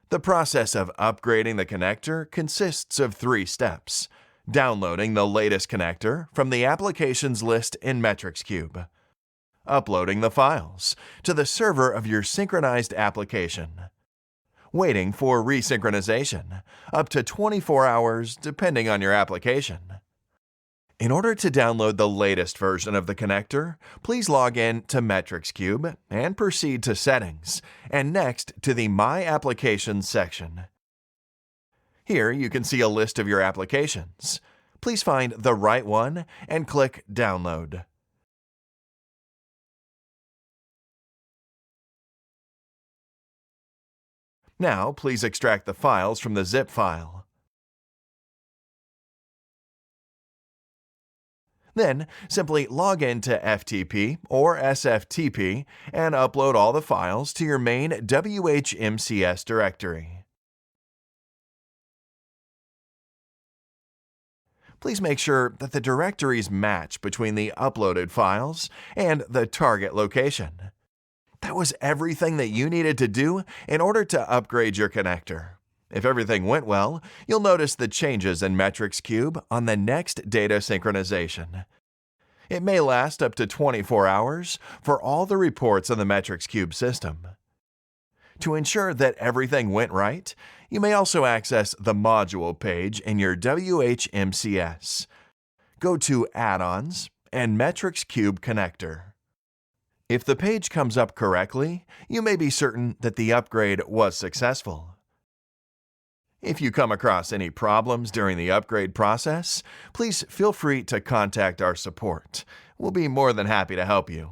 The process of upgrading the connector consists of 3 steps: downloading the latest connector from the applications list in MetricsCube, uploading the files to the server of your synchronized application, waiting for resynchronization, up to 24 hours depending on your application. In order to download the latest version of the connector, please log in to MetricsCube and proceed to Settings, and next to the My Applications section. Here you can see a list of your applications. Please find the right one and click Download. Now, please extract the files from the zip file. Then, simply log in to FTP or SFTP and upload all the files to your main WHMCS directory. Please make sure that the directories match between the uploaded files and the target location. That was everything that you needed to do in order to upgrade your connector. If everything went well, you'll notice the changes in MetricsCube on the next data synchronization. It may last up to 24 hours for all the reports on the MetricsCube system. To ensure that everything went right, you may also access the module page in your WHMCS. Go to Add-ons and MetricsCube Connector. If the page comes up correctly, you may be certain that the upgrade was successful. If you come across any problems during the upgrade process, please feel free to contact our support. We'll be more than happy to help you.